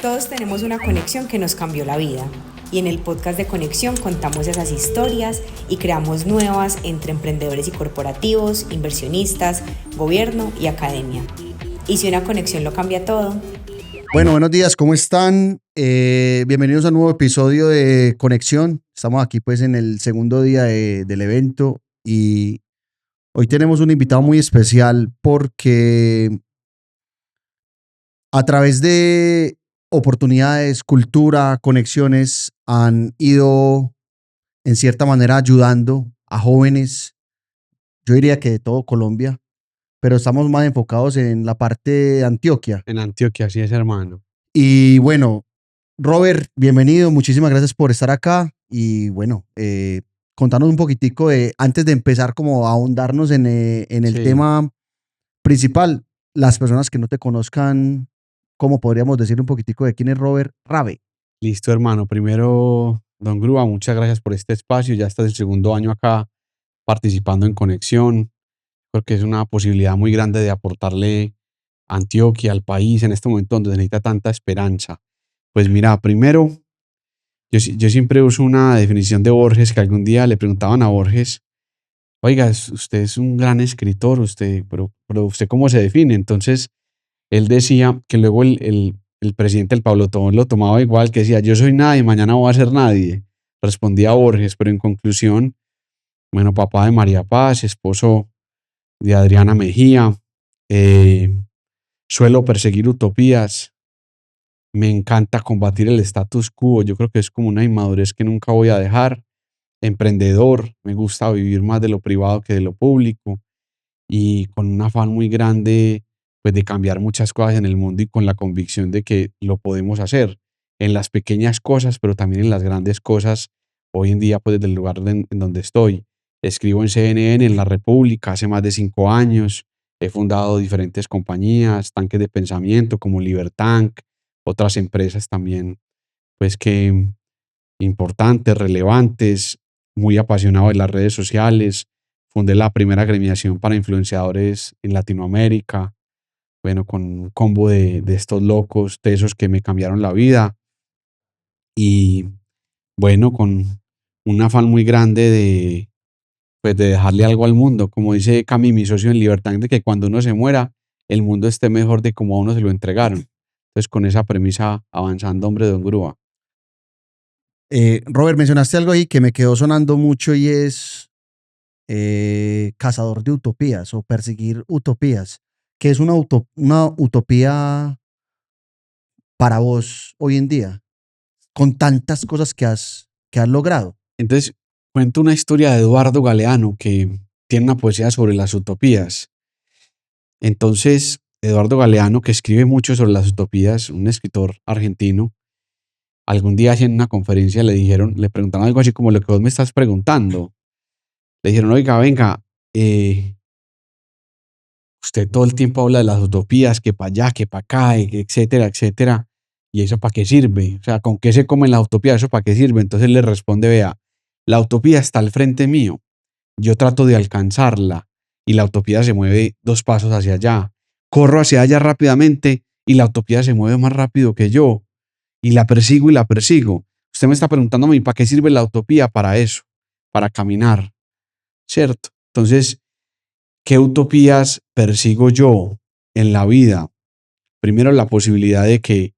Todos tenemos una conexión que nos cambió la vida. Y en el podcast de Conexión contamos esas historias y creamos nuevas entre emprendedores y corporativos, inversionistas, gobierno y academia. Y si una conexión lo cambia todo. Bueno, buenos días, ¿cómo están? Bienvenidos a un nuevo episodio de Conexión. Estamos aquí pues en el segundo día del evento y hoy tenemos un invitado muy especial porque a través de oportunidades, cultura, conexiones, han ido en cierta manera ayudando a jóvenes, yo diría que de todo Colombia, pero estamos más enfocados en la parte de Antioquia. En Antioquia, así es, hermano. Y bueno, Robert, bienvenido, muchísimas gracias por estar acá y bueno, contanos un poquitico antes de empezar como a ahondarnos en el Sí, tema principal, las personas que no te conozcan, ¿cómo podríamos decir un poquitico de quién es Robert Rabe? listo, hermano. Primero, don Grúa, muchas gracias por este espacio. Ya estás el segundo año acá participando en Conexión, porque es una posibilidad muy grande de aportarle a Antioquia, al país, en este momento donde se necesita tanta esperanza. Pues mira, primero, yo siempre uso una definición de Borges, que algún día le preguntaban a Borges, oiga, usted es un gran escritor, pero ¿usted cómo se define? Entonces, él decía que luego el presidente del Pablo Tobón lo tomaba igual, que decía, yo soy nadie, mañana voy a ser nadie. Respondía Borges, pero en conclusión, bueno, papá de María Paz, esposo de Adriana Mejía, eh, suelo perseguir utopías, me encanta combatir el status quo, yo creo que es como una inmadurez que nunca voy a dejar, emprendedor, me gusta vivir más de lo privado que de lo público y con un afán muy grande pues de cambiar muchas cosas en el mundo y con la convicción de que lo podemos hacer en las pequeñas cosas, pero también en las grandes cosas. Hoy en día, pues desde el lugar en donde estoy, escribo en CNN, en La República, hace más de 5 años. He fundado diferentes compañías, tanques de pensamiento como Libertank, otras empresas también, pues que importantes, relevantes, muy apasionado de las redes sociales. Fundé la primera agremiación para influenciadores en Latinoamérica. Bueno, con un combo de estos locos, de esos que me cambiaron la vida. Y bueno, con un afán muy grande pues de dejarle algo al mundo. Como dice Cami, mi socio en Libertad, de que cuando uno se muera, el mundo esté mejor de como a uno se lo entregaron. Entonces, con esa premisa avanzando, hombre, don Grúa. Robert, mencionaste algo ahí que me quedó sonando mucho y es cazador de utopías o perseguir utopías. ¿Qué es una utopía para vos hoy en día? Con tantas cosas que has logrado. Entonces, cuento una historia de Eduardo Galeano que tiene una poesía sobre las utopías. Entonces, Eduardo Galeano, que escribe mucho sobre las utopías, un escritor argentino, algún día en una conferencia le preguntaron algo así como lo que vos me estás preguntando. Le dijeron, oiga, venga, usted todo el tiempo habla de las utopías, que para allá, que para acá, etcétera, etcétera. ¿Y eso para qué sirve? O sea, ¿con qué se comen las utopías? ¿Eso para qué sirve? Entonces él le responde, vea, la utopía está al frente mío. Yo trato de alcanzarla y la utopía se mueve 2 pasos hacia allá. Corro hacia allá rápidamente y la utopía se mueve más rápido que yo. Y la persigo y la persigo. Usted me está preguntando a mí, ¿para qué sirve la utopía? Para eso, para caminar, ¿cierto? Entonces, ¿qué utopías persigo yo en la vida? Primero, la posibilidad de que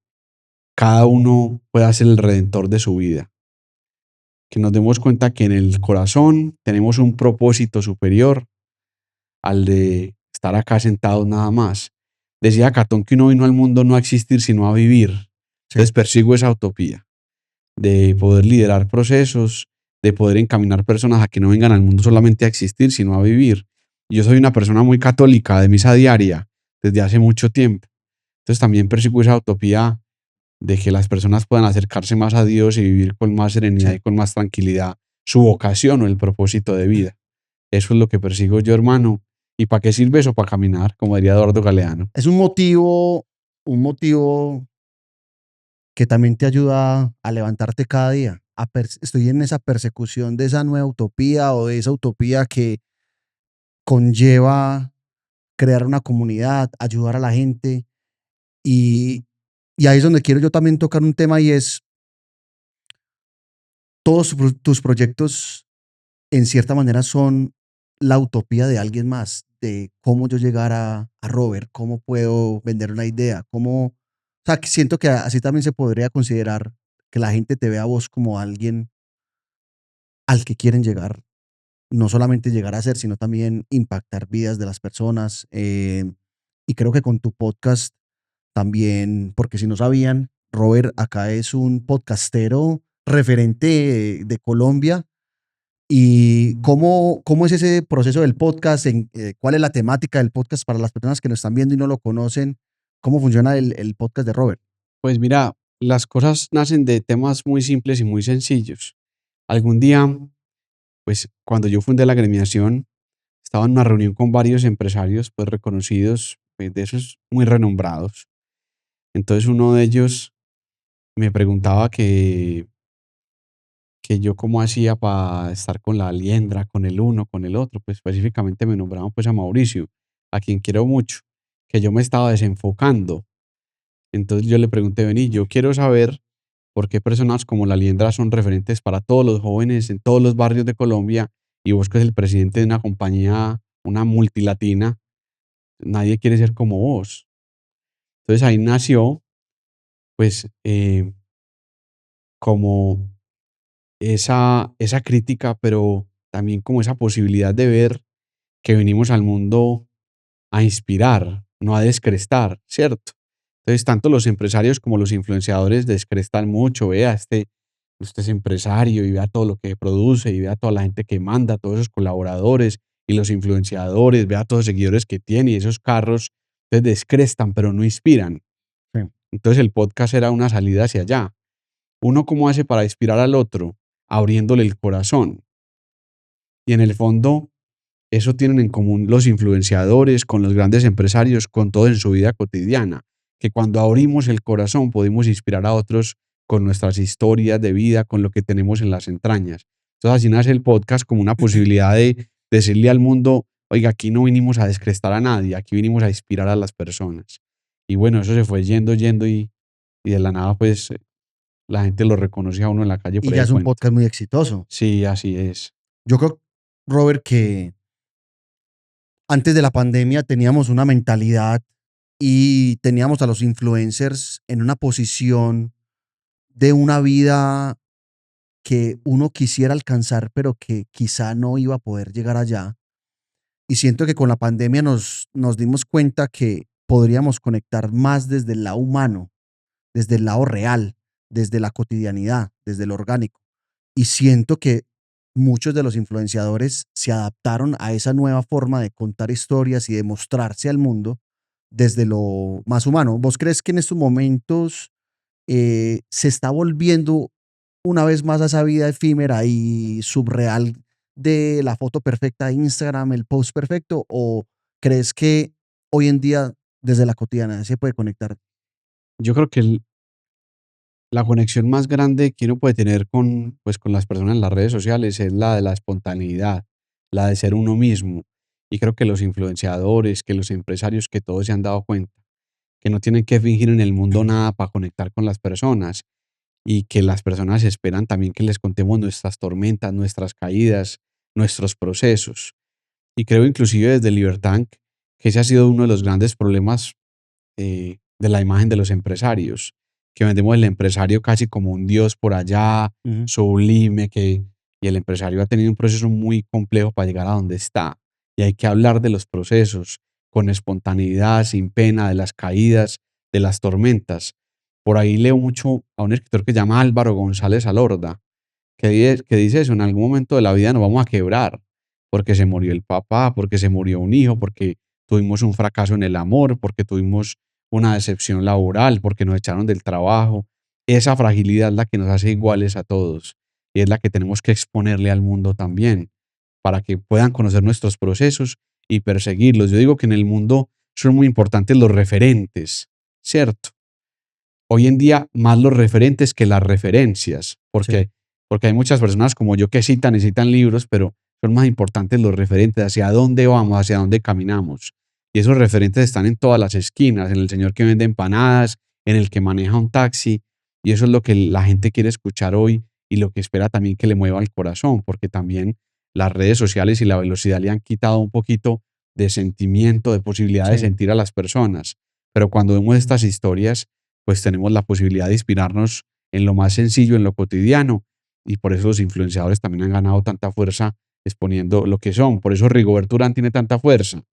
cada uno pueda ser el redentor de su vida. Que nos demos cuenta que en el corazón tenemos un propósito superior al de estar acá sentados nada más. Decía Catón que uno vino al mundo no a existir, sino a vivir. Sí. Entonces persigo esa utopía de poder liderar procesos, de poder encaminar personas a que no vengan al mundo solamente a existir, sino a vivir. Y yo soy una persona muy católica, de misa diaria, desde hace mucho tiempo. Entonces también persigo esa utopía de que las personas puedan acercarse más a Dios y vivir con más serenidad Sí. y con más tranquilidad su vocación o el propósito de vida. Eso es lo que persigo yo, hermano. ¿Y para qué sirve eso? Para caminar, como diría Eduardo Galeano. Es un motivo que también te ayuda a levantarte cada día. Estoy en esa persecución de esa nueva utopía o de esa utopía que conlleva crear una comunidad, ayudar a la gente y Y ahí es donde quiero yo también tocar un tema y es, todos tus proyectos en cierta manera son la utopía de alguien más, de cómo yo llegar a Robert, cómo puedo vender una idea, cómo, o sea, que siento que así también se podría considerar que la gente te vea a vos como alguien al que quieren llegar, no solamente llegar a ser, sino también impactar vidas de las personas. Y creo que con tu podcast también, porque si no sabían, Robert acá es un podcastero referente de Colombia. ¿Y cómo es ese proceso del podcast? ¿Cuál es la temática del podcast para las personas que nos están viendo y no lo conocen? ¿Cómo funciona el podcast de Robert? Pues mira, las cosas nacen de temas muy simples y muy sencillos. Algún día, pues cuando yo fundé la agremiación, estaba en una reunión con varios empresarios pues reconocidos, pues, de esos muy renombrados. Entonces uno de ellos me preguntaba que yo cómo hacía para estar con la liendra, con el uno, con el otro. Pues específicamente me nombraban pues a Mauricio, a quien quiero mucho, que yo me estaba desenfocando. Entonces yo le pregunté, vení, yo quiero saber por qué personas como la liendra son referentes para todos los jóvenes en todos los barrios de Colombia y vos que eres el presidente de una compañía, una multilatina, nadie quiere ser como vos. Entonces ahí nació pues como esa crítica, pero también como esa posibilidad de ver que venimos al mundo a inspirar, no a descrestar, ¿cierto? Entonces, tanto los empresarios como los influenciadores descrestan mucho. Vea, usted es empresario y vea todo lo que produce y vea toda la gente que manda, todos esos colaboradores y los influenciadores, vea todos los seguidores que tiene y esos carros. Entonces, descrestan, pero no inspiran. Sí. Entonces, el podcast era una salida hacia allá. ¿Uno cómo hace para inspirar al otro? Abriéndole el corazón. Y en el fondo, eso tienen en común los influenciadores con los grandes empresarios, con todo en su vida cotidiana, que cuando abrimos el corazón podemos inspirar a otros con nuestras historias de vida, con lo que tenemos en las entrañas. Entonces así nace el podcast como una posibilidad de decirle al mundo, oiga, aquí no vinimos a descrestar a nadie, aquí vinimos a inspirar a las personas. Y bueno, eso se fue yendo y de la nada pues la gente lo reconoce a uno en la calle Y por ya ahí es un cuenta. podcast muy exitoso. Sí, así es. Yo creo, Robert, que antes de la pandemia teníamos una mentalidad y teníamos a los influencers en una posición de una vida que uno quisiera alcanzar, pero que quizá no iba a poder llegar allá. Y siento que con la pandemia nos dimos cuenta que podríamos conectar más desde el lado humano, desde el lado real, desde la cotidianidad, desde lo orgánico. Y siento que muchos de los influenciadores se adaptaron a esa nueva forma de contar historias y de mostrarse al mundo desde lo más humano. ¿Vos crees que en estos momentos se está volviendo una vez más a esa vida efímera y subreal de la foto perfecta de Instagram, el post perfecto? ¿O crees que hoy en día desde la cotidiana se puede conectar? Yo creo que la conexión más grande que uno puede tener con, pues, con las personas en las redes sociales es la de la espontaneidad, la de ser uno mismo. Y creo que los influenciadores, que los empresarios, que todos se han dado cuenta que no tienen que fingir en el mundo nada para conectar con las personas y que las personas esperan también que les contemos nuestras tormentas, nuestras caídas, nuestros procesos. Y creo inclusive desde Libertank que ese ha sido uno de los grandes problemas de la imagen de los empresarios, que vendemos el empresario casi como un dios por allá, Ujú. sublime, y el empresario ha tenido un proceso muy complejo para llegar a donde está. Y hay que hablar de los procesos con espontaneidad, sin pena, de las caídas, de las tormentas. Por ahí leo mucho a un escritor que se llama Álvaro González Alorda, que dice eso, en algún momento de la vida nos vamos a quebrar, porque se murió el papá, porque se murió un hijo, porque tuvimos un fracaso en el amor, porque tuvimos una decepción laboral, porque nos echaron del trabajo. Esa fragilidad es la que nos hace iguales a todos y es la que tenemos que exponerle al mundo también, para que puedan conocer nuestros procesos y perseguirlos. Yo digo que en el mundo son muy importantes los referentes, ¿cierto? Hoy en día más los referentes que las referencias, Sí. porque hay muchas personas como yo que citan libros, pero son más importantes los referentes, hacia dónde vamos, hacia dónde caminamos. Y esos referentes están en todas las esquinas, en el señor que vende empanadas, en el que maneja un taxi, y eso es lo que la gente quiere escuchar hoy y lo que espera también que le mueva el corazón, porque también las redes sociales y la velocidad le han quitado un poquito de sentimiento, de posibilidad de Sí. sentir a las personas. Pero cuando vemos estas historias, pues tenemos la posibilidad de inspirarnos en lo más sencillo, en lo cotidiano, y por eso los influenciadores también han ganado tanta fuerza exponiendo lo que son. Por eso Rigoberto Urán tiene tanta fuerza,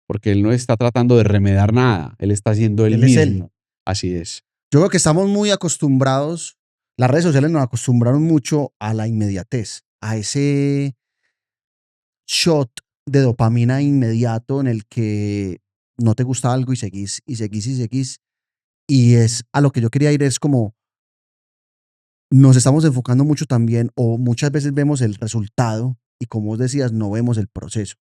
porque él no está tratando de remediar nada, él está siendo él Él es él. mismo. Así es. Yo creo que estamos muy acostumbrados, las redes sociales nos acostumbraron mucho a la inmediatez, a ese shot de dopamina inmediato en el que no te gusta algo y seguís y seguís y seguís. Y es a lo que yo quería ir, es como nos estamos enfocando mucho también, o muchas veces vemos el resultado y como vos decías, no vemos el proceso.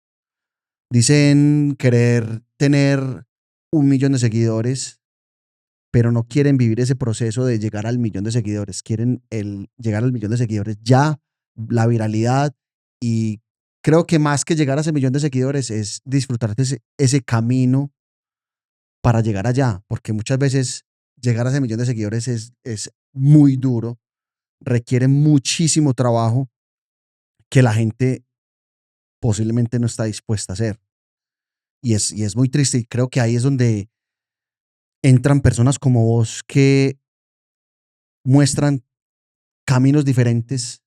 Dicen querer tener 1 millón de seguidores, pero no quieren vivir ese proceso de llegar al millón de seguidores. Quieren llegar al millón de seguidores ya, la viralidad, y creo que más que llegar a ese millón de seguidores es disfrutar de ese camino para llegar allá, porque muchas veces llegar a ese millón de seguidores es muy duro, requiere muchísimo trabajo que la gente posiblemente no está dispuesta a hacer. Y es muy triste, y creo que ahí es donde entran personas como vos que muestran caminos diferentes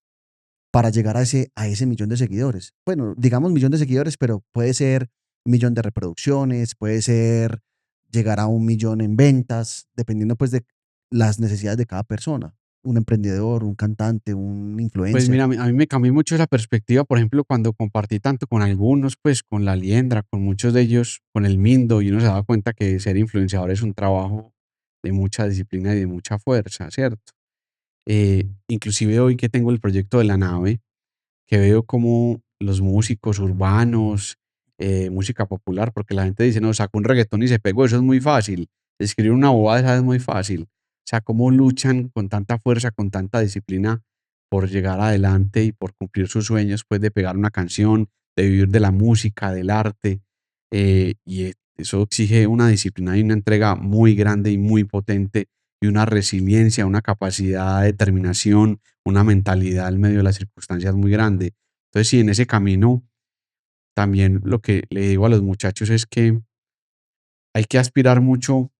para llegar a ese millón de seguidores. Bueno, digamos millón de seguidores, pero puede ser 1 millón de reproducciones, puede ser llegar a 1 millón en ventas, dependiendo pues de las necesidades de cada persona. Un emprendedor, un cantante, un Pues influencer. mira, a mí me cambió mucho esa perspectiva, por ejemplo, cuando compartí tanto con algunos, pues con la Liendra, con muchos de ellos, con el Mindo, y uno se daba cuenta que ser influenciador es un trabajo de mucha disciplina y de mucha fuerza, ¿cierto? Inclusive hoy que tengo el proyecto de la nave, que veo como los músicos urbanos, música popular, porque la gente dice, no, sacó un reggaetón y se pegó, eso es muy fácil. Escribir una bobada esa es muy fácil. O sea, cómo luchan con tanta fuerza, con tanta disciplina por llegar adelante y por cumplir sus sueños, pues de pegar una canción, de vivir de la música, del arte. Eso exige una disciplina y una entrega muy grande y muy potente, y una resiliencia, una capacidad de determinación, una mentalidad en medio de las circunstancias muy grande. Entonces, sí, en ese camino, también lo que le digo a los muchachos es que hay que aspirar mucho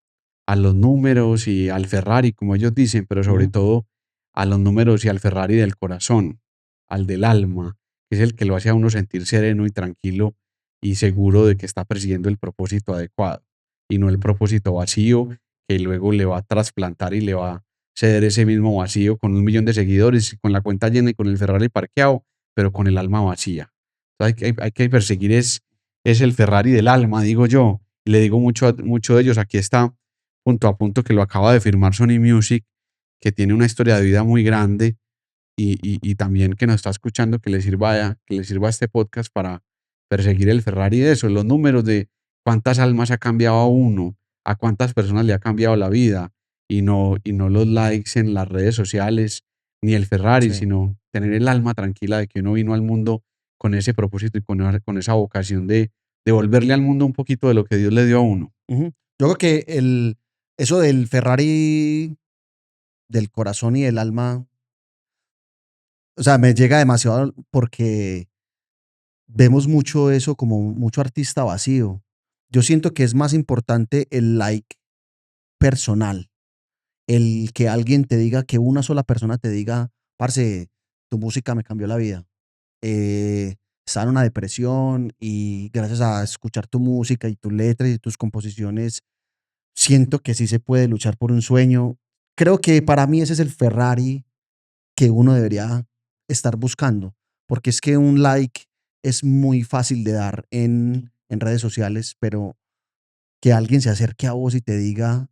a los números y al Ferrari, como ellos dicen, pero sobre Ujú. todo a los números y al Ferrari del corazón, al del alma, que es el que lo hace a uno sentir sereno y tranquilo y seguro de que está persiguiendo el propósito adecuado y no el propósito vacío que luego le va a trasplantar y le va a ceder ese mismo vacío con 1 millón de seguidores, con la cuenta llena y con el Ferrari parqueado, pero con el alma vacía. Entonces hay que perseguir es el Ferrari del alma, digo yo. Y le digo mucho de ellos, aquí está punto a punto que lo acaba de firmar Sony Music, que tiene una historia de vida muy grande, y también que nos está escuchando, que le sirva este podcast para perseguir el Ferrari de eso, los números de cuántas almas ha cambiado a uno, a cuántas personas le ha cambiado la vida, y no los likes en las redes sociales, ni el Ferrari, Sí. sino tener el alma tranquila de que uno vino al mundo con ese propósito y con esa vocación de devolverle al mundo un poquito de lo que Dios le dio a uno. Ujú. Yo creo que eso del Ferrari del corazón y del alma, o sea, me llega demasiado porque vemos mucho eso como mucho artista vacío. Yo siento que es más importante el like personal, el que alguien te diga, que una sola persona te diga, parce, tu música me cambió la vida. Estaba en una depresión y gracias a escuchar tu música y tus letras y tus composiciones, siento que sí se puede luchar por un sueño. Creo que para mí ese es el Ferrari que uno debería estar buscando, porque es que un like es muy fácil de dar en redes sociales, pero que alguien se acerque a vos y te diga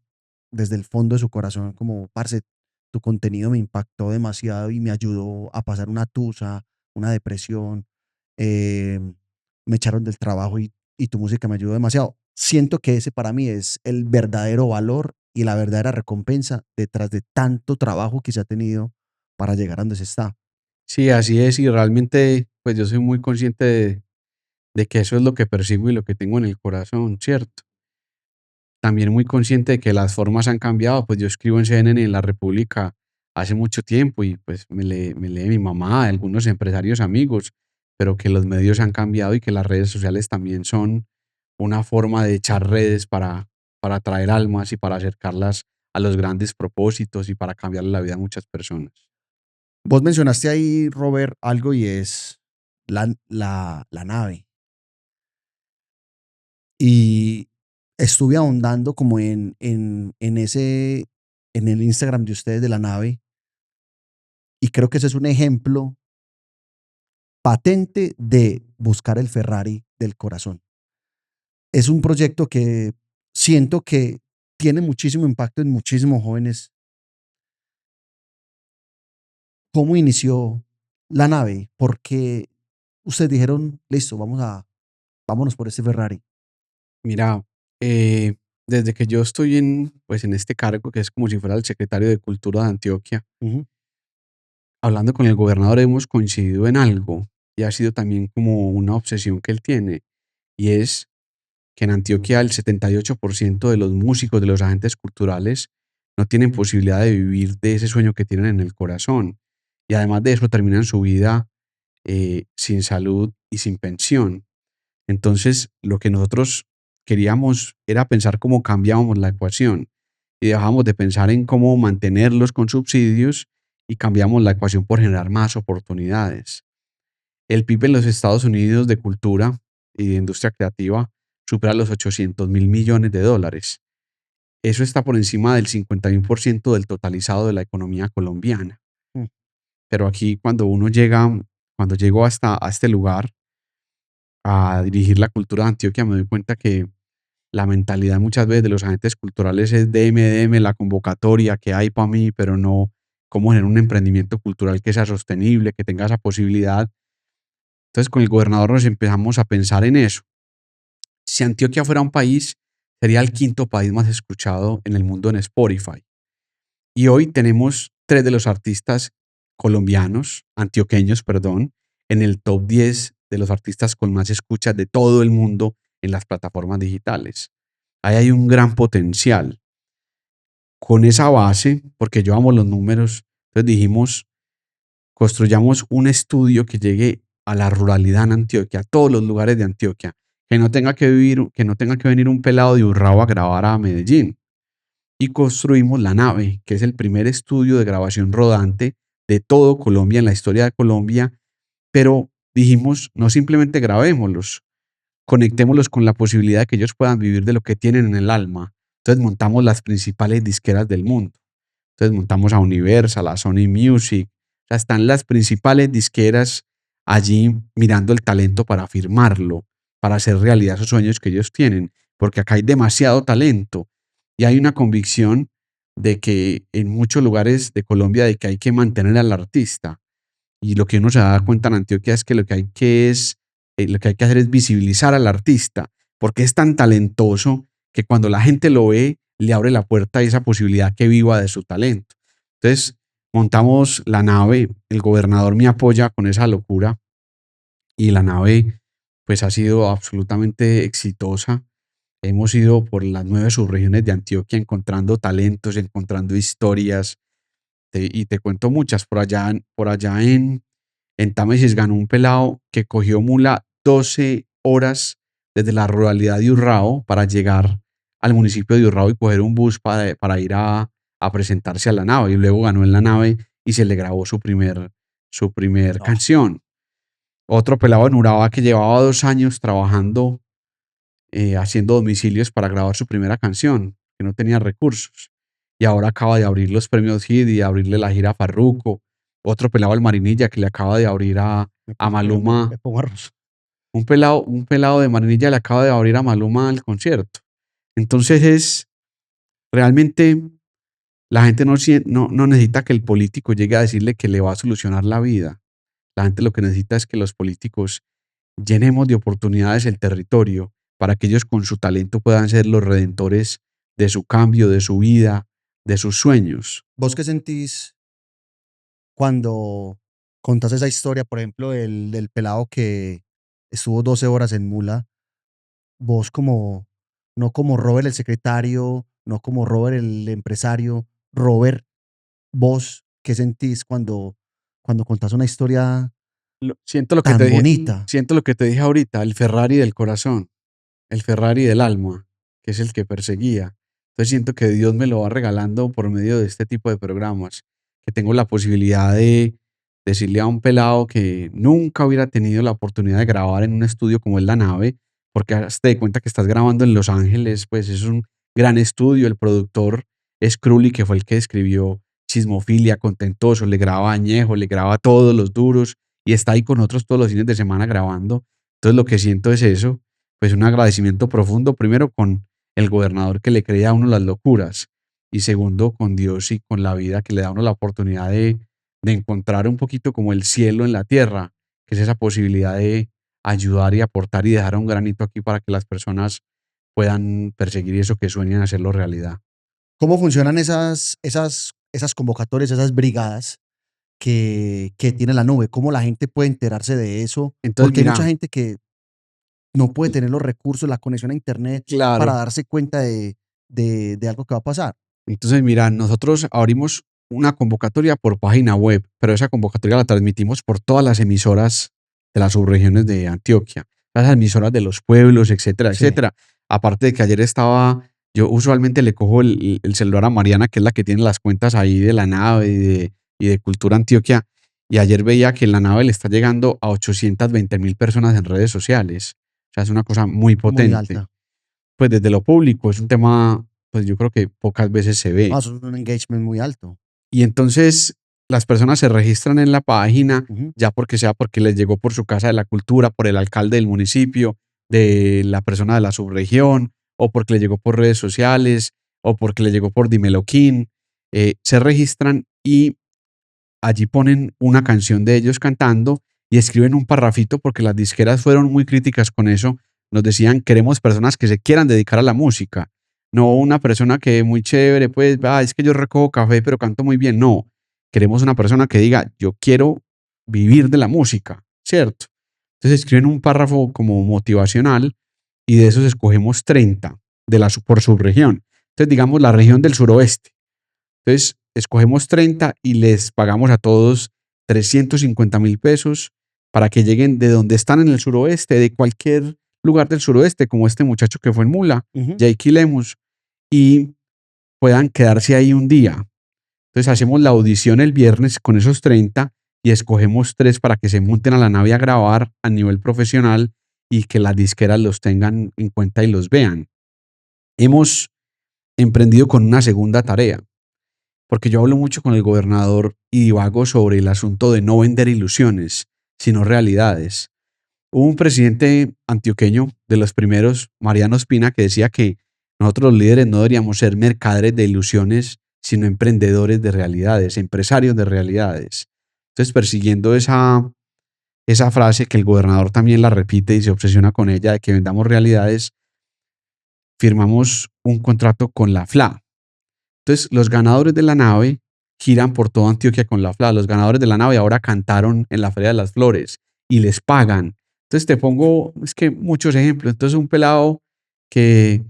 desde el fondo de su corazón como, parce, tu contenido me impactó demasiado y me ayudó a pasar una tusa, una depresión, eh, me echaron del trabajo y tu música me ayudó demasiado. Siento que ese para mí es el verdadero valor y la verdadera recompensa detrás de tanto trabajo que se ha tenido para llegar a donde se está. Sí, así es, y realmente, pues yo soy muy consciente de que eso es lo que persigo y lo que tengo en el corazón, ¿cierto? también muy consciente de que las formas han cambiado. Pues yo escribo en CNN, en La República, hace mucho tiempo y pues me lee mi mamá, algunos empresarios amigos, pero que los medios han cambiado y que las redes sociales también son una forma de echar redes para atraer almas y para acercarlas a los grandes propósitos y para cambiarle la vida a muchas personas. Vos mencionaste ahí, Robert, algo y es la nave. Y estuve ahondando como en el Instagram de ustedes de la nave, y creo que ese es un ejemplo patente de buscar el Ferrari del corazón. Es un proyecto que siento que tiene muchísimo impacto en muchísimos jóvenes. ¿Cómo inició la nave? Porque ustedes dijeron, listo, vámonos por ese Ferrari. Mira, desde que yo estoy pues en este cargo, que es como si fuera el secretario de Cultura de Antioquia, Ujú. hablando con el gobernador hemos coincidido en algo y ha sido también como una obsesión que él tiene, y es que en Antioquia el 78% de los músicos, de los agentes culturales, no tienen posibilidad de vivir de ese sueño que tienen en el corazón. Y además de eso terminan su vida sin salud y sin pensión. Entonces, lo que nosotros queríamos era pensar cómo cambiábamos la ecuación y dejábamos de pensar en cómo mantenerlos con subsidios y cambiamos la ecuación por generar más oportunidades. El PIB en los Estados Unidos de cultura y de industria creativa supera los 800.000 millones de dólares. Eso está por encima del 51% del totalizado de la economía colombiana. Mm. Pero aquí cuando llego hasta a este lugar a dirigir la cultura de Antioquia, me doy cuenta que la mentalidad muchas veces de los agentes culturales es deme la convocatoria que hay para mí, pero no cómo generar un emprendimiento cultural que sea sostenible, que tenga esa posibilidad. Entonces con el gobernador nos empezamos a pensar en eso. Si Antioquia fuera un país, sería el quinto país más escuchado en el mundo en Spotify. Y hoy tenemos tres de los artistas colombianos, antioqueños, perdón, en el top 10 de los artistas con más escuchas de todo el mundo en las plataformas digitales. Ahí hay un gran potencial. Con esa base, porque yo amo los números, entonces dijimos, construyamos un estudio que llegue a la ruralidad en Antioquia, a todos los lugares de Antioquia, que no tenga que venir un pelado de Urrao a grabar a Medellín. Y construimos La Nave, que es el primer estudio de grabación rodante de todo Colombia, en la historia de Colombia, pero dijimos, no simplemente grabémoslos, conectémoslos con la posibilidad de que ellos puedan vivir de lo que tienen en el alma. Entonces montamos las principales disqueras del mundo. Entonces montamos a Universal, a Sony Music. O sea, están las principales disqueras allí mirando el talento para firmarlo, para hacer realidad esos sueños que ellos tienen, porque acá hay demasiado talento y hay una convicción de que en muchos lugares de Colombia de que hay que mantener al artista. Y lo que uno se da cuenta en Antioquia es que lo que hay que hacer es visibilizar al artista, porque es tan talentoso que cuando la gente lo ve, le abre la puerta a esa posibilidad que viva de su talento. Entonces, montamos La Nave, el gobernador me apoya con esa locura y La Nave pues ha sido absolutamente exitosa. Hemos ido por las 9 subregiones de Antioquia encontrando talentos, encontrando historias, y te cuento muchas. En Támesis ganó un pelado que cogió mula 12 horas desde la ruralidad de Urrao para llegar al municipio de Urrao y coger un bus para ir a presentarse a La Nave. Y luego ganó en La Nave y se le grabó su primer No. canción. Otro pelado en Urabá que llevaba 2 años trabajando, haciendo domicilios para grabar su primera canción, que no tenía recursos. Y ahora acaba de abrir los premios Hit y abrirle la gira a Farruko. Otro pelado al Marinilla que le acaba de abrir a Maluma. Me pongo arroz. Un pelado de Marinilla le acaba de abrir a Maluma el concierto. Entonces realmente la gente no necesita que el político llegue a decirle que le va a solucionar la vida. La gente lo que necesita es que los políticos llenemos de oportunidades el territorio para que ellos con su talento puedan ser los redentores de su cambio, de su vida, de sus sueños. ¿Vos qué sentís cuando contás esa historia, por ejemplo, del pelado que estuvo 12 horas en mula? Vos como no como Robert el secretario, no como Robert el empresario. Robert, vos, ¿qué sentís cuando contás una historia Siento lo que te tan dije, bonita? siento lo que te dije ahorita, el Ferrari del corazón, el Ferrari del alma, que es el que perseguía. Entonces siento que Dios me lo va regalando por medio de este tipo de programas, que tengo la posibilidad de decirle a un pelado que nunca hubiera tenido la oportunidad de grabar en un estudio como es La Nave, porque hazte de cuenta que estás grabando en Los Ángeles, pues es un gran estudio. El productor es Crowley, que fue el que escribió Chismofilia, Contentoso, le graba Añejo, le graba todos los duros y está ahí con otros todos los fines de semana grabando. Entonces lo que siento es eso, pues un agradecimiento profundo, primero con el gobernador que le creía a uno las locuras y segundo con Dios y con la vida que le da a uno la oportunidad de encontrar un poquito como el cielo en la tierra, que es esa posibilidad de ayudar y aportar y dejar un granito aquí para que las personas puedan perseguir eso que sueñan hacerlo realidad. ¿Cómo funcionan esas convocatorias, esas brigadas que tiene la nube? ¿Cómo la gente puede enterarse de eso? Entonces, Porque hay mucha mira, gente que no puede tener los recursos, la conexión a internet para claro. darse cuenta de algo que va a pasar. Entonces, mira, nosotros abrimos una convocatoria por página web, pero esa convocatoria la transmitimos por todas las emisoras de las subregiones de Antioquia, las emisoras de los pueblos, etcétera, Sí. etcétera. Aparte de que ayer estaba, yo usualmente le cojo el celular a Mariana, que es la que tiene las cuentas ahí de La Nave y de Cultura Antioquia, y ayer veía que La Nave le está llegando a 820.000 personas en redes sociales. O sea, es una cosa muy Muy potente. alta. Pues desde lo público es un tema, pues yo creo que pocas veces se No, ve. eso es un engagement muy alto. Y entonces las personas se registran en la página, Ujú. ya porque sea porque les llegó por su casa de la cultura, por el alcalde del municipio, de la persona de la subregión, o porque le llegó por redes sociales, o porque le llegó por Dímelo King. Se registran y allí ponen una canción de ellos cantando y escriben un parrafito porque las disqueras fueron muy críticas con eso. Nos decían, queremos personas que se quieran dedicar a la música, no una persona que muy chévere, pues, es que yo recojo café pero canto muy bien. No, queremos una persona que diga, yo quiero vivir de la música, ¿cierto? Entonces escriben un párrafo como motivacional y de esos escogemos 30 por subregión. Entonces digamos la región del suroeste. Entonces, escogemos 30 y les pagamos a todos 350.000 pesos para que lleguen de donde están en el suroeste, de cualquier lugar del suroeste, como este muchacho que fue en Mula, Ujú. Jake Lemus, y puedan quedarse ahí un día. Entonces, hacemos la audición el viernes con esos 30 y escogemos 3 para que se monten a la nave a grabar a nivel profesional y que las disqueras los tengan en cuenta y los vean. Hemos emprendido con una segunda tarea porque yo hablo mucho con el gobernador y divago sobre el asunto de no vender ilusiones, sino realidades. Hubo un presidente antioqueño de los primeros, Mariano Espina, que decía que nosotros los líderes no deberíamos ser mercaderes de ilusiones, sino emprendedores de realidades, empresarios de realidades. Entonces, persiguiendo esa frase que el gobernador también la repite y se obsesiona con ella, de que vendamos realidades, firmamos un contrato con la FLA. Entonces, los ganadores de la nave giran por toda Antioquia con la FLA. Los ganadores de la nave ahora cantaron en la Feria de las Flores y les pagan. Entonces, te pongo, es que muchos ejemplos. Entonces, un pelado que,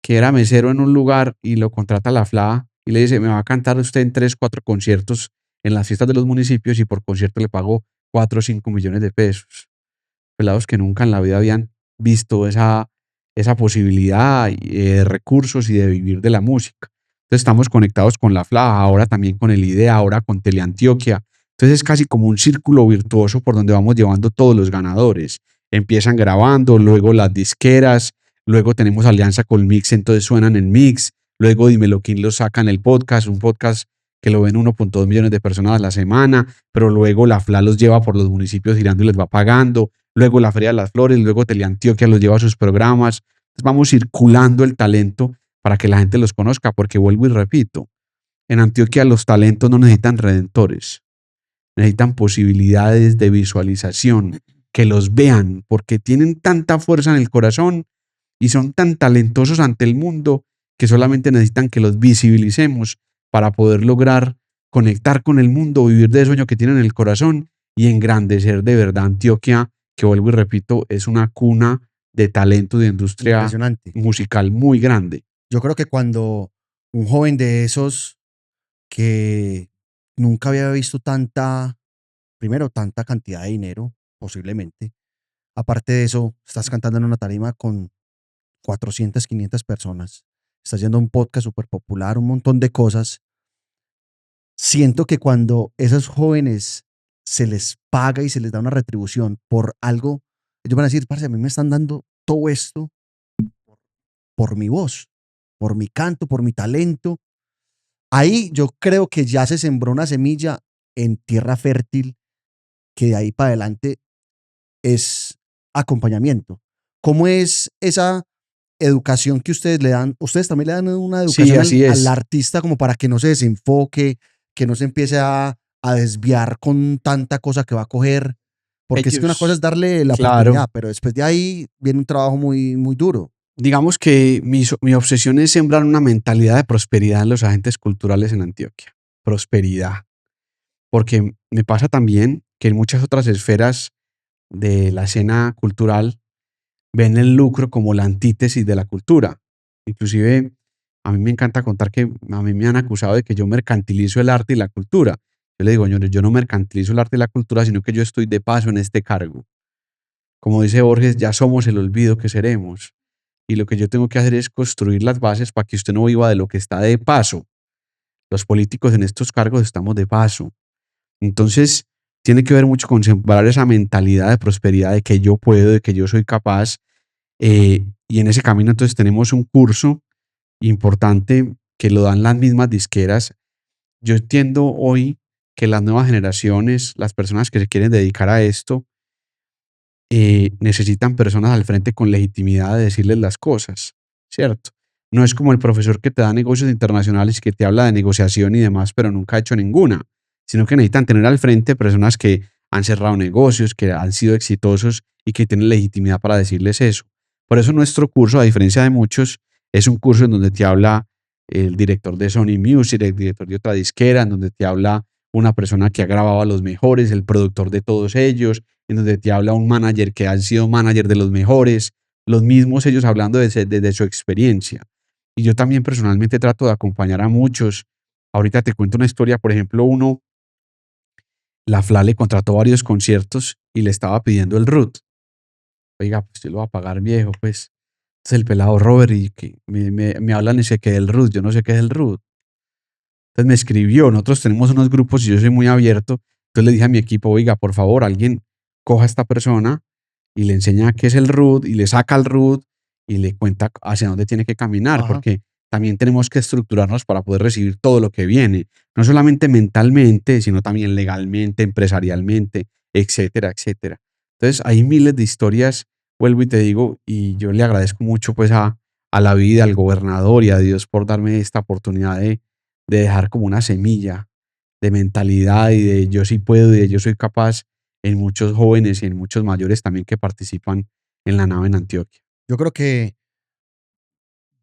que era mesero en un lugar y lo contrata la FLA y le dice, me va a cantar usted en 3, 4 conciertos en las fiestas de los municipios y por concierto le pago 4 o 5 millones de pesos. Pelados que nunca en la vida habían visto esa posibilidad de recursos y de vivir de la música. Entonces estamos conectados con la FLA, ahora también con el IDEA, ahora con Teleantioquia. Entonces es casi como un círculo virtuoso por donde vamos llevando todos los ganadores. Empiezan grabando, luego las disqueras, luego tenemos alianza con Mix, entonces suenan en Mix, luego Dímelo King los sacan el podcast, un podcast que lo ven 1.2 millones de personas a la semana, pero luego la FLA los lleva por los municipios girando y les va pagando, luego la Feria de las Flores, luego Teleantioquia los lleva a sus programas. Entonces vamos circulando el talento para que la gente los conozca, porque vuelvo y repito, en Antioquia los talentos no necesitan redentores, necesitan posibilidades de visualización, que los vean, porque tienen tanta fuerza en el corazón y son tan talentosos ante el mundo que solamente necesitan que los visibilicemos para poder lograr conectar con el mundo, vivir de sueño que tienen en el corazón y engrandecer de verdad Antioquia, que vuelvo y repito, es una cuna de talento, de industria Impresionante. musical muy grande. Yo creo que cuando un joven de esos que nunca había visto primero, tanta cantidad de dinero, posiblemente. Aparte de eso, estás cantando en una tarima con 400, 500 personas. Estás yendo a un podcast súper popular, un montón de cosas. Siento que cuando esos jóvenes se les paga y se les da una retribución por algo, ellos van a decir, parce, a mí me están dando todo esto por mi voz, por mi canto, por mi talento. Ahí yo creo que ya se sembró una semilla en tierra fértil que de ahí para adelante es acompañamiento. ¿Cómo es esa educación que ustedes le dan? Ustedes también le dan una Sí, educación así al es. artista como para que no se desenfoque, que no se empiece a desviar con tanta cosa que va a coger. Porque es que una cosa es Ellos, darle la claro, oportunidad, pero después de ahí viene un trabajo muy, muy duro. digamos que mi obsesión es sembrar una mentalidad de prosperidad en los agentes culturales en Antioquia. Prosperidad. Porque me pasa también que en muchas otras esferas de la escena cultural ven el lucro como la antítesis de la cultura. Inclusive a mí me encanta contar que a mí me han acusado de que yo mercantilizo el arte y la cultura. Yo le digo, señores, yo no mercantilizo el arte y la cultura, sino que yo estoy de paso en este cargo. Como dice Borges, ya somos el olvido que seremos. Y lo que yo tengo que hacer es construir las bases para que usted no viva de lo que está de paso. Los políticos en estos cargos estamos de paso. Entonces, tiene que ver mucho con sembrar esa mentalidad de prosperidad, de que yo puedo, de que yo soy capaz. Y en ese camino entonces tenemos un curso importante que lo dan las mismas disqueras. Yo entiendo hoy que las nuevas generaciones, las personas que se quieren dedicar a esto, necesitan personas al frente con legitimidad de decirles las cosas, ¿cierto? No es como el profesor que te da negocios internacionales y que te habla de negociación y demás, pero nunca ha hecho ninguna, sino que necesitan tener al frente personas que han cerrado negocios, que han sido exitosos y que tienen legitimidad para decirles eso. Por eso nuestro curso, a diferencia de muchos, es un curso en donde te habla el director de Sony Music, el director de otra disquera, en donde te habla una persona que ha grabado a los mejores, el productor de todos ellos, en donde te habla un manager que ha sido manager de los mejores, los mismos ellos hablando desde su experiencia. Y yo también personalmente trato de acompañar a muchos. Ahorita te cuento una historia, por ejemplo, la FLA le contrató varios conciertos y le estaba pidiendo el root. Oiga, pues yo lo voy a pagar, viejo, pues. Es el pelado Robert y que me hablan y sé que es el root, yo no sé qué es el root. Entonces me escribió, nosotros tenemos unos grupos y yo soy muy abierto. Entonces le dije a mi equipo, oiga, por favor, alguien coja a esta persona y le enseña qué es el root y le saca el root y le cuenta hacia dónde tiene que caminar, Ajá. porque también tenemos que estructurarnos para poder recibir todo lo que viene, no solamente mentalmente, sino también legalmente, empresarialmente, etcétera, etcétera. Entonces hay miles de historias, vuelvo y te digo, y yo le agradezco mucho pues a la vida, al gobernador y a Dios por darme esta oportunidad de dejar como una semilla de mentalidad y de yo sí puedo y de yo soy capaz en muchos jóvenes y en muchos mayores también que participan en la nave en Antioquia. Yo creo que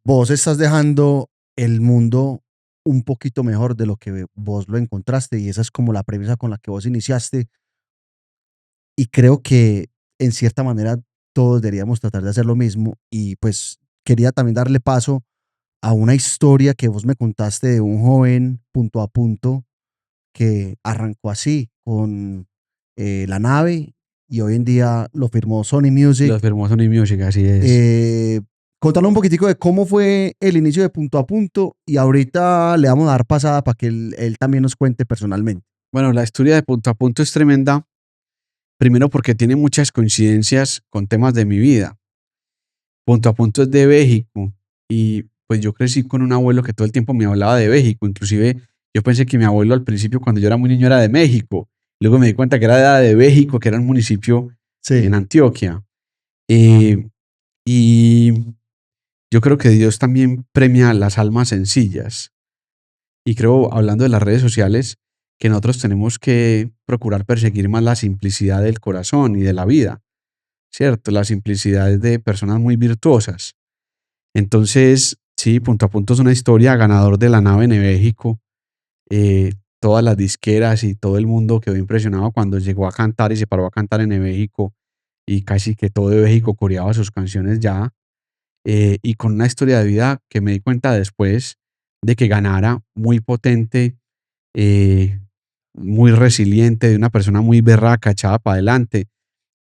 vos estás dejando el mundo un poquito mejor de lo que vos lo encontraste y esa es como la premisa con la que vos iniciaste y creo que en cierta manera todos deberíamos tratar de hacer lo mismo y pues quería también darle paso a una historia que vos me contaste de un joven punto a punto que arrancó así con la nave y hoy en día lo firmó Sony Los Music. firmó Sony Music, así es. Contanos un poquitico de cómo fue el inicio de Punto a Punto y ahorita le vamos a dar pasada para que él también nos cuente personalmente. Bueno, la historia de Punto a Punto es tremenda, primero porque tiene muchas coincidencias con temas de mi vida. Punto a Punto es de México y pues yo crecí con un abuelo que todo el tiempo me hablaba de México, inclusive yo pensé que mi abuelo al principio cuando yo era muy niño era de México, luego me di cuenta que era de México, que era un municipio en Sí, Antioquia. Y yo creo que Dios también premia las almas sencillas. Y creo, hablando de las redes sociales, que nosotros tenemos que procurar perseguir más la simplicidad del corazón y de la vida, ¿cierto? La simplicidad es de personas muy virtuosas. Entonces, sí, Punto a Punto es una historia, ganador de la nave en México. Todas las disqueras y todo el mundo quedó impresionado cuando llegó a cantar y se paró a cantar en México y casi que todo de México coreaba sus canciones ya, y con una historia de vida que me di cuenta después de que ganara, muy potente, eh, muy resiliente, de una persona muy berraca, echada para adelante.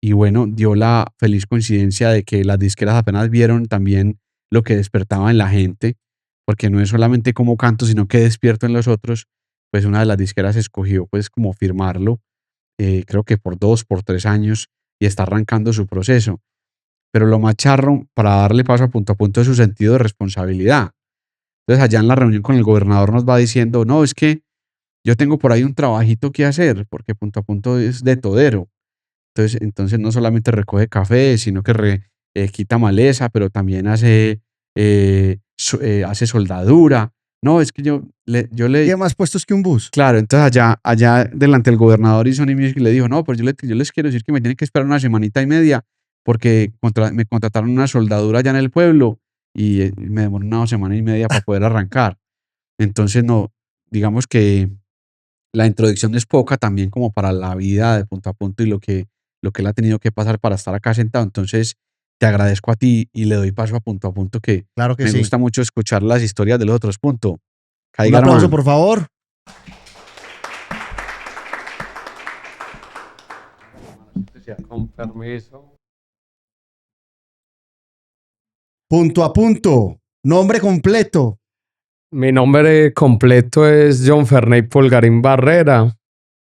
Y bueno, dio la feliz coincidencia de que las disqueras apenas vieron también lo que despertaba en la gente, porque no es solamente cómo canto, sino que despierto en los otros, pues una de las disqueras escogió pues como firmarlo, creo que por 2, por 3 años, y está arrancando su proceso. Pero lo más charro, para darle paso a punto, es su sentido de responsabilidad. Entonces allá en la reunión con el gobernador nos va diciendo, no, es que yo tengo por ahí un trabajito que hacer, porque punto es de todero. Entonces no solamente recoge café, sino que quita maleza, pero también hace soldadura. No, es que yo le, ¿Qué más puestos que un bus? claro, entonces allá delante del gobernador y Sony Music le dijo, no, pues yo les quiero decir que me tienen que esperar una semanita y media porque me contrataron una soldadura allá en el pueblo y me demoró una semana y media para poder arrancar. Entonces, no, digamos que la introducción es poca también como para la vida de punto a punto y lo que él ha tenido que pasar para estar acá sentado. Entonces, te agradezco a ti y le doy paso a punto que Claro que me sí. gusta mucho escuchar las historias de los otros. Punto. Un Caiga, aplauso, hermano. por favor. Con permiso. Punto a punto. Nombre completo. Mi nombre completo es John Ferney Polgarín Barrera,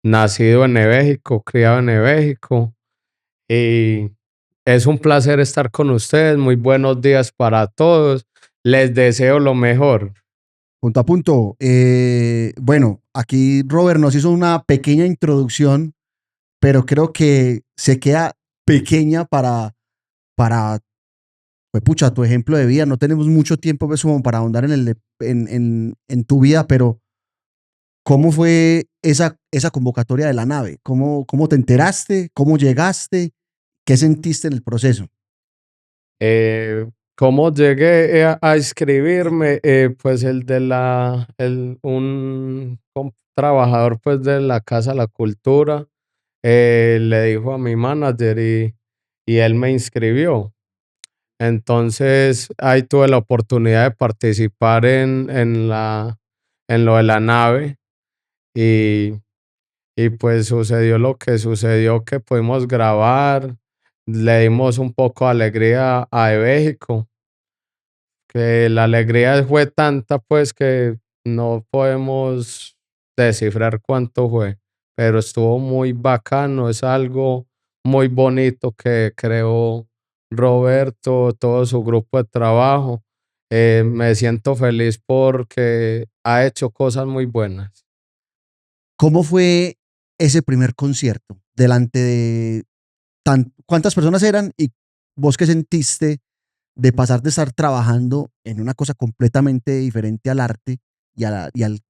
nacido en México, criado en México. Y es un placer estar con ustedes. Muy buenos días para todos. Les deseo lo mejor. Punto a punto. Bueno, aquí Robert nos hizo una pequeña introducción, pero creo que se queda pequeña para pues pucha, tu ejemplo de vida. No tenemos mucho tiempo pues, como para ahondar en tu vida, pero ¿cómo fue esa convocatoria de la nave? ¿Cómo te enteraste? ¿Cómo llegaste? ¿Qué sentiste en el proceso? Eh, ¿Cómo llegué a inscribirme? Pues un trabajador pues de la Casa de la Cultura le dijo a mi manager y él me inscribió. Entonces ahí tuve la oportunidad de participar en lo de la nave y, y pues sucedió lo que sucedió, que pudimos grabar, le dimos un poco de alegría a México, que la alegría fue tanta pues que no podemos descifrar cuánto fue, pero estuvo muy bacano, es algo muy bonito que creó Roberto, todo su grupo de trabajo. Me siento feliz porque ha hecho cosas muy buenas. ¿Cómo fue ese primer concierto? Delante de ¿cuántas personas eran? Y vos qué sentiste de pasar de estar trabajando en una cosa completamente diferente al arte y al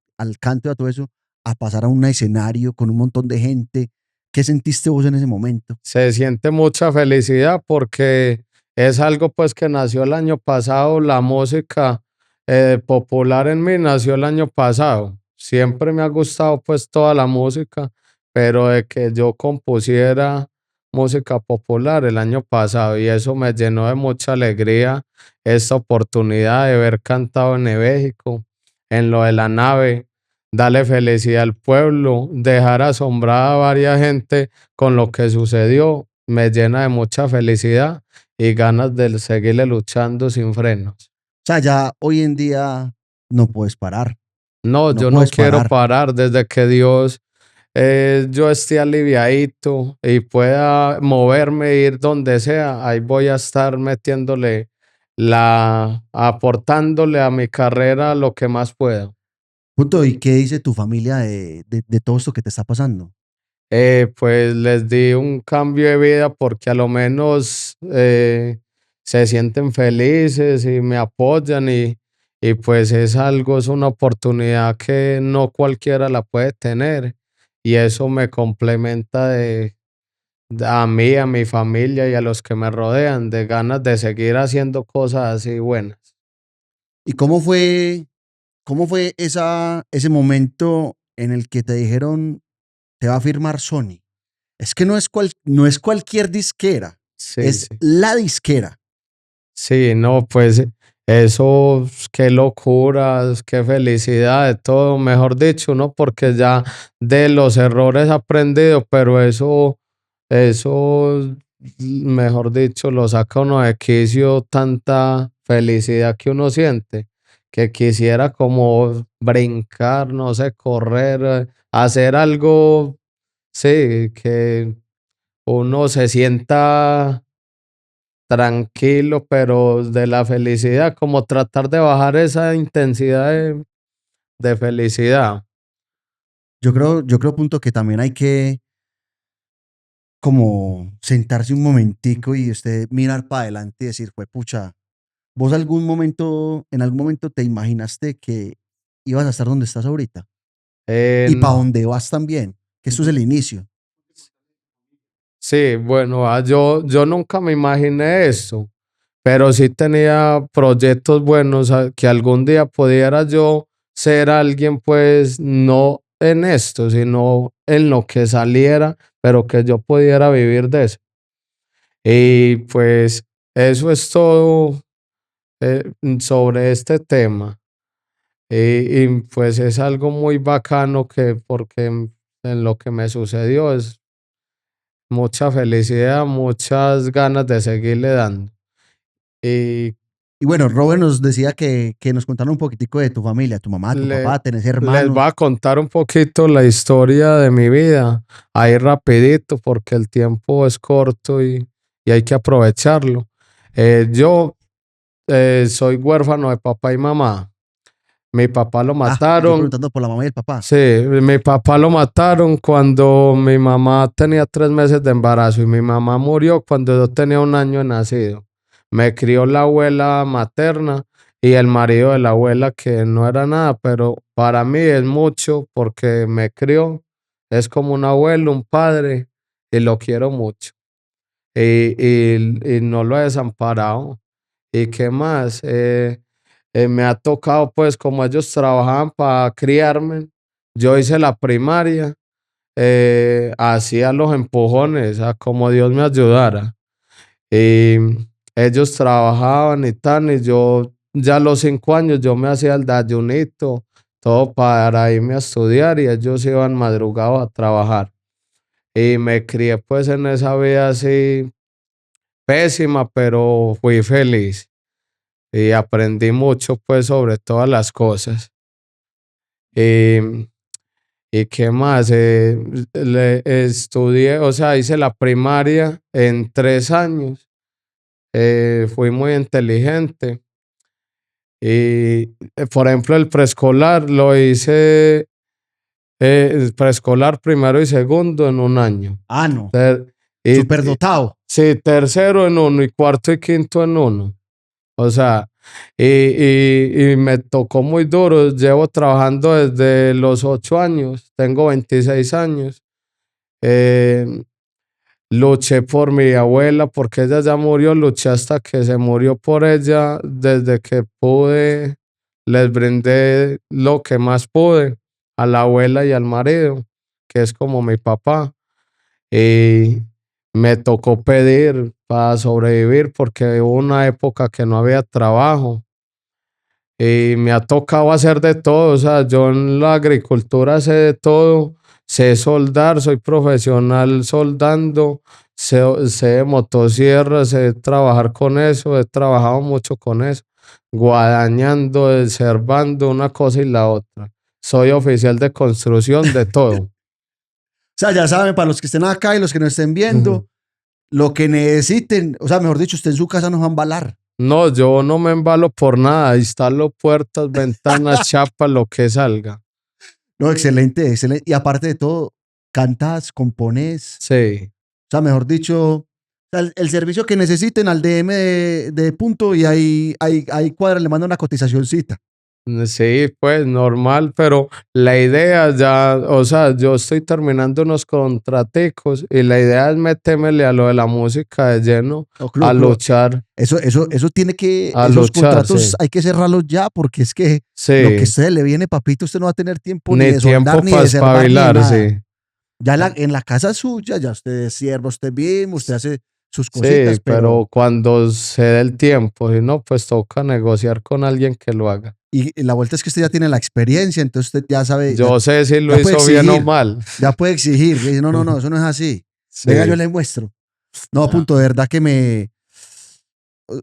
canto y a todo eso, a pasar a un escenario con un montón de gente. ¿Qué sentiste vos en ese momento? Se siente mucha felicidad porque es algo pues que nació el año pasado, la música popular en mí nació el año pasado. Siempre me ha gustado pues toda la música, pero de que yo compusiera música popular el año pasado y eso me llenó de mucha alegría esta oportunidad de haber cantado en México, en lo de la nave, darle felicidad al pueblo, dejar asombrada a varias gente con lo que sucedió, me llena de mucha felicidad y ganas de seguirle luchando sin frenos. O sea, ya hoy en día no puedes parar, No, no yo no puedes quiero parar. parar desde que Dios yo esté aliviadito y pueda moverme, ir donde sea, ahí voy a estar metiéndole aportándole a mi carrera lo que más pueda. Punto. ¿Y qué dice tu familia de todo esto que te está pasando? Pues les di un cambio de vida porque a lo menos se sienten felices y me apoyan y pues es algo, es una oportunidad que no cualquiera la puede tener y eso me complementa a mí, a mi familia y a los que me rodean de ganas de seguir haciendo cosas así buenas. ¿Y cómo fue ese momento en el que te dijeron te va a firmar Sony? Es que no es cualquier disquera. Sí, es sí. la disquera. Sí, no, pues eso, qué locuras, qué felicidad de todo, mejor dicho, ¿no? Porque ya de los errores he aprendido, pero eso, mejor dicho, lo saca uno de quicio tanta felicidad que uno siente, que quisiera como brincar, no sé, correr, hacer algo, sí, que uno se sienta tranquilo, pero de la felicidad, como tratar de bajar esa intensidad de felicidad. Yo creo, punto, que también hay que como sentarse un momentico y usted mirar para adelante y decir, pues pucha, vos en algún momento te imaginaste que ibas a estar donde estás ahorita y para En- dónde vas también, que esto es el inicio. sí, bueno, yo nunca me imaginé eso, pero sí tenía proyectos buenos que algún día pudiera yo ser alguien, pues no en esto, sino en lo que saliera, pero que yo pudiera vivir de eso. Y pues eso es todo sobre este tema. Y pues es algo muy bacano que porque en lo que me sucedió es mucha felicidad, muchas ganas de seguirle dando. Y Y bueno, Robert nos decía que nos contara un poquitico de tu familia, tu mamá, tu le, papá, tenés les voy hermanos. a contar un poquito la historia de mi vida, ahí rapidito porque el tiempo es corto y hay que aprovecharlo. Yo soy huérfano de papá y mamá. Mi papá lo Ah, y yo mataron. preguntando por la mamá y el papá. Sí, mi papá lo mataron cuando mi mamá tenía 3 meses de embarazo y mi mamá murió cuando yo tenía 1 año de nacido. Me crió la abuela materna y el marido de la abuela que no era nada, pero para mí es mucho porque me crió. Es como un abuelo, un padre y lo quiero mucho. Y no lo he desamparado. ¿Y qué más? Me ha tocado, pues, como ellos trabajaban para criarme, yo hice la primaria, hacía los empujones, a como Dios me ayudara. Y ellos trabajaban y tal, y yo ya a los 5 años yo me hacía el desayunito, todo para irme a estudiar, y ellos iban madrugados a trabajar. Y me crié pues en esa vida así pésima, pero fui feliz y aprendí mucho pues sobre todas las cosas. Y, y qué más, estudié, o sea, hice la primaria en 3 años, fui muy inteligente y, por ejemplo, el preescolar lo hice, el preescolar primero y segundo en 1 año. Ah, no. Ter- y, y- Superdotado. sí, tercero en uno y cuarto y quinto en uno. O sea, y me tocó muy duro. Llevo trabajando desde los 8 años, tengo 26 años. Eh, Luché por mi abuela porque ella ya murió, luché hasta que se murió por ella. Desde que pude, les brindé lo que más pude a la abuela y al marido, que es como mi papá. Y me tocó pedir para sobrevivir porque hubo una época que no había trabajo y me ha tocado hacer de todo. O sea, yo en la agricultura sé de todo, sé soldar, soy profesional soldando, sé de motosierra, sé trabajar con eso, he trabajado mucho con eso, guadañando, desherbando una cosa y la otra. Soy oficial de construcción de todo. O sea, ya saben, para los que estén acá y los que nos estén viendo, lo que necesiten, o sea, mejor dicho, usted en su casa no va a embalar. No, yo no me embalo por nada. Instalo puertas, ventanas, chapa, lo que salga. No, excelente, excelente. Y aparte de todo, cantas, compones, Sí. o sea, mejor dicho, o sea, el servicio que necesiten al DM de punto y ahí cuadra, le manda una cotizacióncita. Sí, pues normal, pero la idea ya, o sea, yo estoy terminando unos contraticos y la idea es metérmele a lo de la música de lleno, No, a Clo, luchar, eso tiene que, a esos luchar, contratos sí. hay que cerrarlos ya, porque es que lo que a Sí, usted le viene, papito, usted no va a tener tiempo ni ni de soldar, tiempo ni para de servar, ni de espabilar, nada. sí. Ya en la casa suya, ya usted es siervo, usted mismo, usted hace sus cositas, Sí, pero cuando se dé el tiempo, si no, pues toca negociar con alguien que lo haga. y la vuelta es que usted ya tiene la experiencia, entonces usted ya sabe, Yo sé si lo ya puede hizo bien o exigir, mal. ya puede exigir. Y dice, no, no, no, eso no es así. Venga, yo Sí. le muestro. No, punto, de verdad que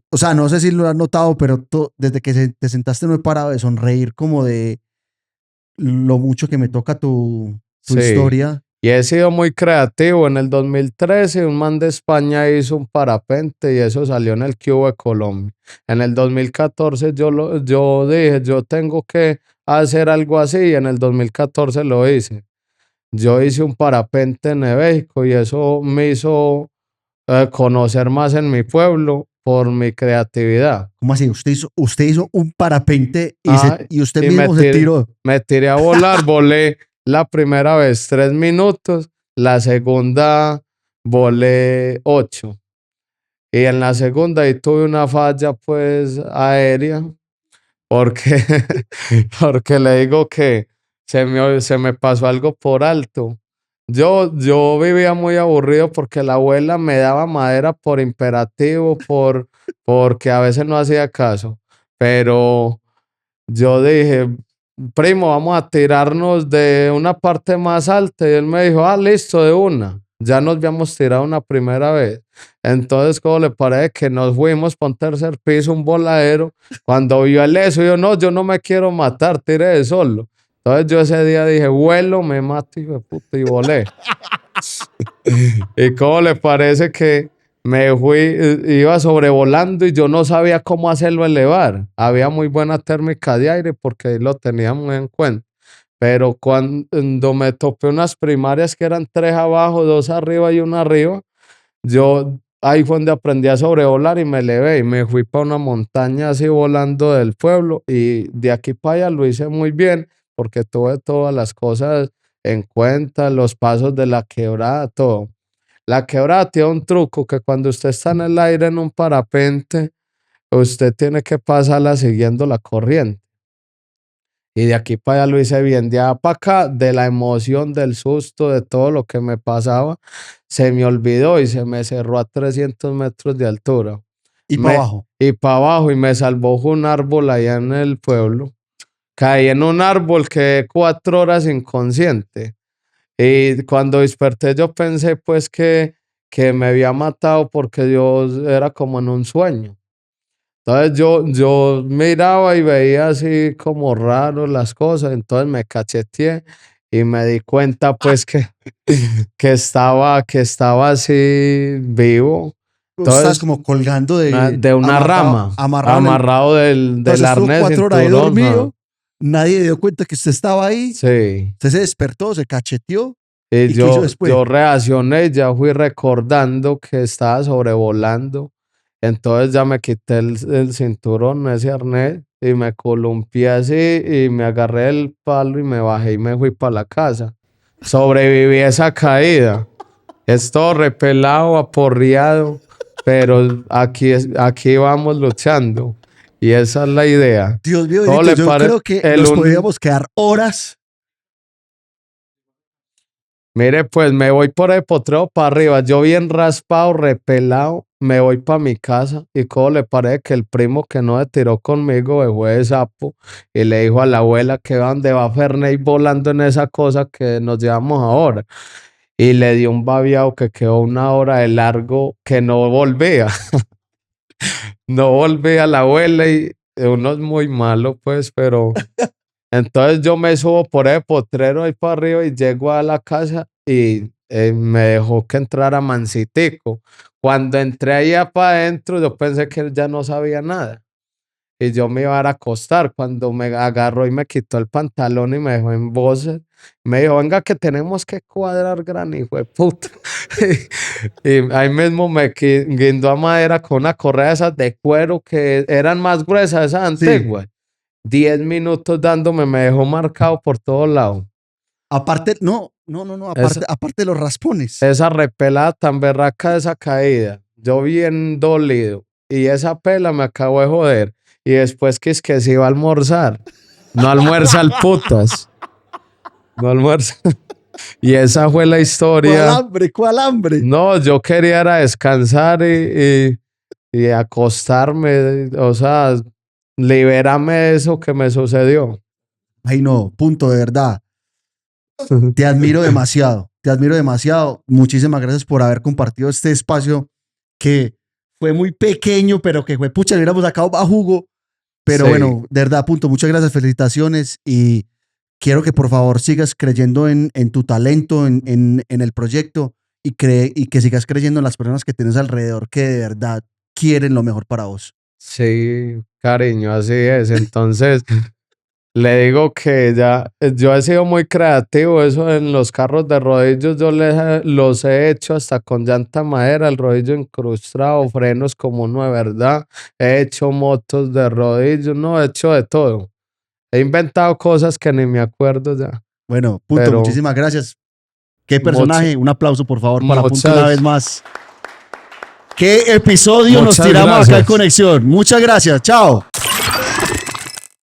o sea, no sé si lo has notado, pero desde que te sentaste no he parado de sonreír como de lo mucho que me toca tu Sí. historia. Y he sido muy creativo. En el 2013, un man de España hizo un parapente y eso salió en el Cubo de Colombia. En el 2014 yo dije, yo tengo que hacer algo así y en el 2014 lo hice. Yo hice un parapente en México y eso me hizo conocer más en mi pueblo por mi creatividad. ¿Cómo así? Usted hizo un parapente Ah, y usted y mismo se tiró. me tiré a volar, volé la primera vez 3 minutos, la segunda volé 8. Y en la segunda ahí tuve una falla pues aérea porque, porque le digo que se me pasó algo por alto. Yo vivía muy aburrido porque la abuela me daba madera por imperativo, porque a veces no hacía caso. Pero yo dije, primo, vamos a tirarnos de una parte más alta. Y él me dijo, ah, listo, de una. Ya nos habíamos tirado una primera vez. Entonces, ¿cómo le parece que nos fuimos para un tercer piso, un voladero? Cuando vio el eso, yo no me quiero matar, tiré de solo. Entonces yo ese día dije, vuelo, me mato, hijo de puta, y volé. ¿Y cómo le parece que me fui, iba sobrevolando y yo no sabía cómo hacerlo elevar? Había muy buena térmica de aire porque ahí lo tenía muy en cuenta. Pero cuando me topé unas primarias que eran 3 abajo, 2 arriba y 1 arriba, yo ahí fue donde aprendí a sobrevolar y me elevé y me fui para una montaña así volando del pueblo y de aquí para allá lo hice muy bien porque tuve todas las cosas en cuenta, los pasos de la quebrada, todo. La quebrada tiene un truco que cuando usted está en el aire en un parapente, usted tiene que pasarla siguiendo la corriente. Y de aquí para allá lo hice bien. De allá para acá, de la emoción, del susto, de todo lo que me pasaba, se me olvidó y se me cerró a 300 metros de altura. Y para abajo. Y para abajo, y me salvó un árbol allá en el pueblo. Caí en un árbol, quedé 4 horas inconsciente. Y cuando desperté, yo pensé pues que me había matado porque yo era como en un sueño. Entonces yo miraba y veía así como raro las cosas, entonces me cacheteé y me di cuenta pues que estaba así vivo. Estás Entonces, como colgando de una rama, amarrado del entonces estuvo arnés 4 horas ahí cinturón. dormido. Nadie dio cuenta que usted estaba ahí. Sí. Usted se despertó, se cacheteó. Y ¿Y qué hizo después? yo reaccioné, ya fui recordando que estaba sobrevolando. Entonces ya me quité el cinturón, ese arnés, y me columpié así y me agarré el palo y me bajé y me fui para la casa. Sobreviví a esa caída. Es todo repelado, aporreado, pero aquí vamos luchando. Y esa es la idea. Dios mío, ¿Cómo bendito, le yo pare- creo que el nos un- podríamos quedar horas. Mire, pues me voy por el potrero para arriba. Yo bien raspado, repelado, me voy para mi casa. Y cómo le parece que el primo que no se tiró conmigo dejó de sapo y le dijo a la abuela que dónde va Ferney volando en esa cosa que nos llevamos ahora. Y le dio un babiado que quedó 1 hora de largo que no volvía. No volvía la abuela y uno es muy malo, pues, pero entonces yo me subo por el potrero ahí para arriba y llego a la casa y me dejó que entrara mansitico. Cuando entré allá para adentro, yo pensé que él ya no sabía nada. Y yo me iba a ir a acostar cuando me agarró y me quitó el pantalón y me dejó en voces. Me dijo, venga que tenemos que cuadrar, gran hijo de puta. Y ahí mismo me guindó a madera con una correa de esas de cuero que eran más gruesas, esas antiguas. 10 minutos dándome, me dejó marcado por todos lados. Aparte, no, aparte de los raspones. Esa repelada tan berraca de esa caída, yo bien dolido. Y esa pela me acabó de joder. Y después que es que se iba a almorzar. No almuerza el putas. No almuerza. Y esa fue la ¿Cuál historia. hambre? ¿Cuál hambre? No, yo quería era descansar y acostarme, o sea, liberarme de eso que me sucedió. Ay, no, punto, de verdad. Te admiro demasiado, te admiro demasiado. Muchísimas gracias por haber compartido este espacio que fue muy pequeño, pero que fue, pucha, le hubiéramos sacado más jugo. Pero Sí. bueno, de verdad, punto, muchas gracias, felicitaciones y quiero que por favor sigas creyendo en tu talento, en el proyecto y que sigas creyendo en las personas que tienes alrededor que de verdad quieren lo mejor para vos. Sí, cariño, así es. Entonces, le digo que ya, yo he sido muy creativo, eso en los carros de rodillos yo los he hecho hasta con llanta madera, el rodillo incrustado, frenos como uno de verdad, he hecho motos de rodillos, no, he hecho de todo. He inventado cosas que ni me acuerdo ya. Bueno, punto, Pero muchísimas gracias. Qué personaje, un aplauso por favor para Punto muchas- una vez más. ¿Qué episodio nos Muchas tiramos acá en gracias. Conexión? Muchas gracias, chao.